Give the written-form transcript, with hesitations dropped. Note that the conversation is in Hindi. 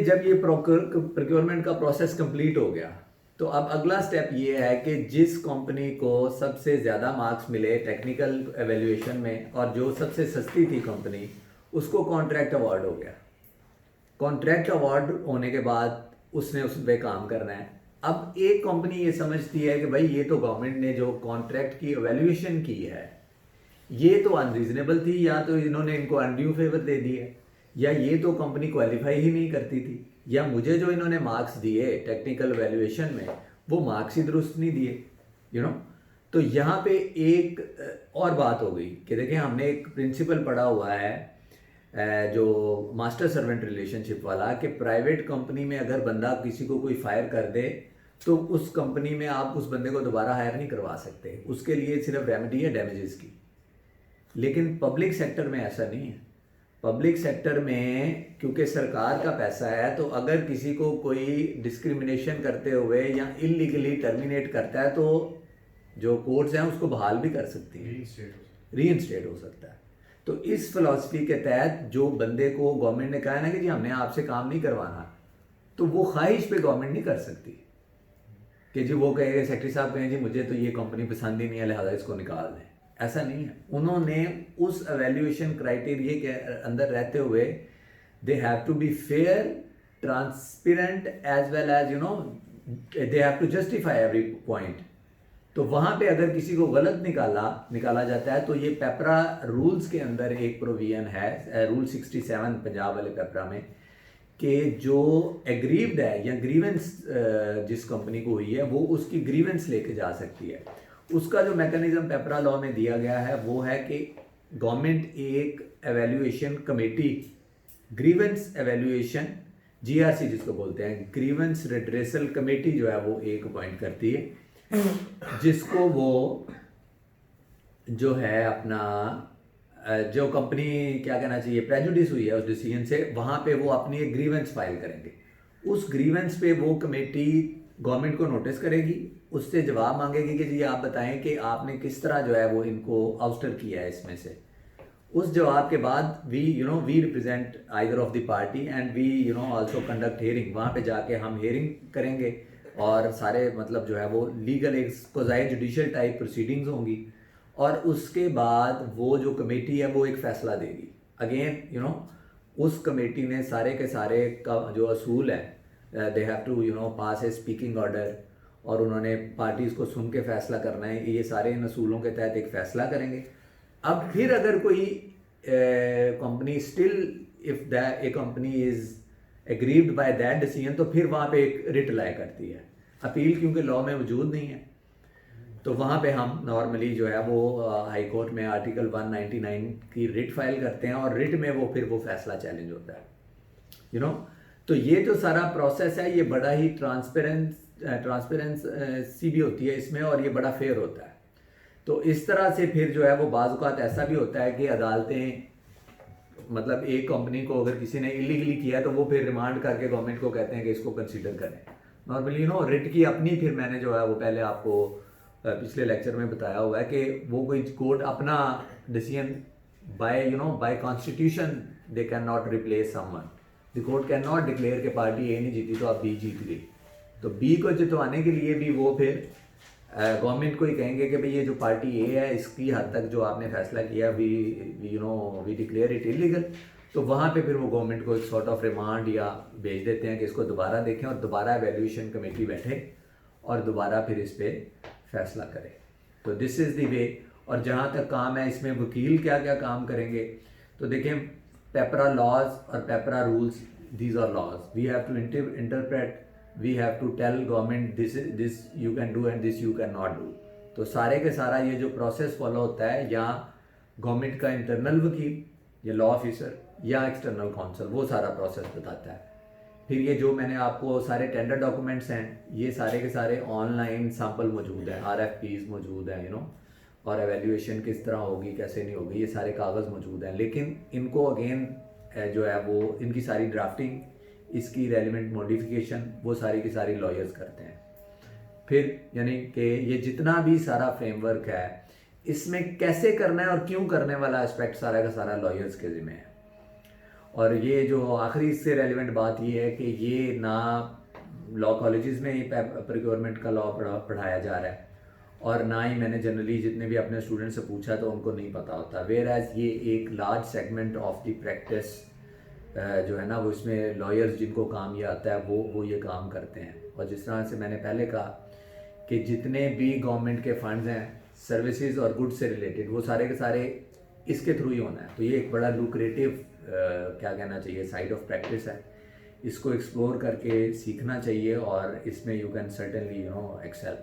जब ये प्रोक्योरमेंट का प्रोसेस कंप्लीट हो गया तो अब अगला स्टेप ये है कि जिस कंपनी को सबसे ज़्यादा मार्क्स मिले टेक्निकल एवेल्यूएशन में और जो सबसे सस्ती थी कंपनी, उसको कॉन्ट्रैक्ट अवार्ड हो गया। कॉन्ट्रैक्ट अवार्ड होने के बाद उसने उस पर काम करना है। अब एक कंपनी ये समझती है कि भाई ये तो गवर्नमेंट ने जो कॉन्ट्रैक्ट की एवेल्यूएशन की है ये तो अनरीजनेबल थी, या तो इन्होंने इनको अनड्यू फेवर दे दिए, या ये तो कंपनी क्वालिफाई ही नहीं करती थी, या मुझे जो इन्होंने मार्क्स दिए टेक्निकल वैल्यूएशन में वो मार्क्स ही दुरुस्त नहीं दिए, यू नो। तो यहाँ पे एक और बात हो गई कि देखिए हमने एक प्रिंसिपल पढ़ा हुआ है जो मास्टर सर्वेंट रिलेशनशिप वाला, कि प्राइवेट कंपनी में अगर बंदा किसी को कोई फायर कर दे तो उस कंपनी में आप उस बंदे को दोबारा हायर नहीं करवा सकते, उसके लिए सिर्फ रेमेडी है डैमेजेस की। लेकिन पब्लिक सेक्टर में ऐसा नहीं है। पब्लिक सेक्टर में क्योंकि सरकार का पैसा है, तो अगर किसी को कोई डिस्क्रिमिनेशन करते हुए या इलीगली टर्मिनेट करता है तो जो कोर्ट्स हैं उसको बहाल भी कर सकती हैं, रीइंस्टेट हो सकता है। तो इस फिलॉसफी के तहत जो बंदे को गवर्नमेंट ने कहा है ना कि जी हमने आपसे काम नहीं करवाना, तो वो ख्वाहिश पे गवर्नमेंट नहीं कर सकती कि जी वो कहेगा, सेक्रेटरी साहब कहें जी मुझे तो ये कंपनी पसंद ही नहीं है लिहाजा इसको निकाल दें। ऐसा नहीं है। उन्होंने उस एवेल्यूएशन क्राइटेरिया के अंदर रहते हुए they have to be fair, transparent as well as they have to justify every point. तो वहाँ पे अगर किसी को गलत निकाला जाता है तो ये पेपरा रूल्स के अंदर एक प्रोविजन है, रूल 67 पंजाब वाले पेपरा में, कि जो एग्रीव्ड है या ग्रीवेंस जिस कंपनी को हुई है वो उसकी ग्रीवेंस लेके जा सकती है। उसका जो मैकेनिज्म पेपरा लॉ में दिया गया है वो है कि गवर्नमेंट एक evaluation committee, grievance evaluation GRC जिसको बोलते हैं, ग्रीवेंस रिड्रेसल कमेटी जो है वो एक अपॉइंट करती है, जिसको वो जो है अपना जो कंपनी क्या कहना चाहिए प्रेजुडिस हुई है उस डिसीजन से, वहाँ पे वो अपनी एक ग्रीवेंस फाइल करेंगे। उस ग्रीवेंस पे वो कमेटी गवर्नमेंट को नोटिस करेगी, उससे जवाब मांगेगी कि जी आप बताएं कि आपने किस तरह जो है वो इनको आउस्टर किया है इसमें से। उस जवाब के बाद we represent either of the party and we also conduct hearing. वहाँ पे जाके हम हियरिंग करेंगे और सारे मतलब जो है वो लीगल एक कोजाई जुडिशियल टाइप प्रोसीडिंग्स होंगी, और उसके बाद वो जो कमेटी है वो एक फ़ैसला देगी। अगेन उस कमेटी ने सारे के सारे का जो असूल है they have to pass a speaking order, और उन्होंने पार्टीज़ को सुन के फैसला करना है। ये सारे इन असूलों के तहत एक फ़ैसला करेंगे। अब फिर अगर कोई company still if the A company is aggrieved by that decision, तो फिर वहाँ पे एक रिट लाया करती है। अपील क्योंकि लॉ में मौजूद नहीं है, तो वहाँ पे हम नॉर्मली जो है वो हाई कोर्ट में आर्टिकल 199 की रिट फाइल करते हैं, और रिट में वो फिर वो फैसला चैलेंज होता है। तो ये जो सारा प्रोसेस है ये बड़ा ही ट्रांसपेरेंसी भी होती है इसमें, और ये बड़ा फेयर होता है। तो इस तरह से फिर जो है वो बाज़-औक़ात ऐसा भी होता है कि अदालतें मतलब एक कंपनी को अगर किसी ने इलीगली किया तो वो फिर रिमांड करके गवर्नमेंट को कहते हैं कि इसको कंसीडर करें। नॉर्मली रिट की अपनी फिर मैंने जो है वो पहले आपको पिछले लेक्चर में बताया हुआ है कि वो कोई कोर्ट अपना decision by constitution they can not replace someone. The court can not declare कि पार्टी ए नहीं जीती तो अब बी जीत गई। तो बी को जितवाने के लिए भी वो फिर गवर्नमेंट को ही कहेंगे कि भाई ये जो पार्टी ए है इसकी हद तक जो आपने फैसला किया वी डिक्लेयर इट इलीगल। तो वहाँ पे फिर वो गवर्नमेंट को एक सॉर्ट ऑफ रिमांड या भेज देते हैं कि इसको दोबारा देखें और दोबारा एवेल्यूएशन कमेटी बैठे और दोबारा फिर इस पर फैसला करें। तो दिस इज़ द वे। और जहाँ तक काम है इसमें वकील क्या क्या काम करेंगे, तो देखें पेपरा लॉज और पेपरा rules, these are laws, we have to interpret, we have to tell government this you can do and this you can not do. तो सारे के सारा ये जो प्रोसेस फॉलो होता है, या गवर्नमेंट का इंटरनल वकील या लॉ ऑफिसर या एक्सटर्नल काउंसिल वो सारा प्रोसेस बताता है। फिर ये जो मैंने आपको सारे टेंडर डॉक्यूमेंट्स हैं ये सारे के सारे ऑनलाइन सैंपल मौजूद हैं, RFPs मौजूद हैं और एवेल्यूएशन किस तरह होगी कैसे नहीं होगी ये सारे कागज़ मौजूद हैं। लेकिन इनको अगेन जो है वो इनकी सारी ड्राफ्टिंग, इसकी रेलिवेंट मॉडिफिकेशन वो सारी की सारी लॉयर्स करते हैं। फिर यानी कि ये जितना भी सारा फ्रेमवर्क है इसमें कैसे करना है और क्यों करने वाला एस्पेक्ट सारा का सारा लॉयर्स के ज़िम्मे है। और ये जो आखिरी इससे रेलिवेंट बात ये है कि ये ना लॉ कॉलेजेस में ही प्रोक्योरमेंट का लॉ पढ़ाया जा रहा है, और ना ही मैंने जनरली जितने भी अपने स्टूडेंट से पूछा तो उनको नहीं पता होता। वेयर एज ये एक large segment of the practice जो है ना, वो इसमें लॉयर्स जिनको काम ये आता है वो ये काम करते हैं। और जिस तरह से मैंने पहले कहा कि जितने भी गवर्नमेंट के फंड्स हैं सर्विसेज और गुड्स से रिलेटेड, वो सारे के सारे इसके थ्रू ही होना है। तो ये एक बड़ा लुक्रेटिव क्या कहना चाहिए साइड ऑफ प्रैक्टिस है, इसको एक्सप्लोर करके सीखना चाहिए और इसमें यू कैन सर्टेनली एक्सेल।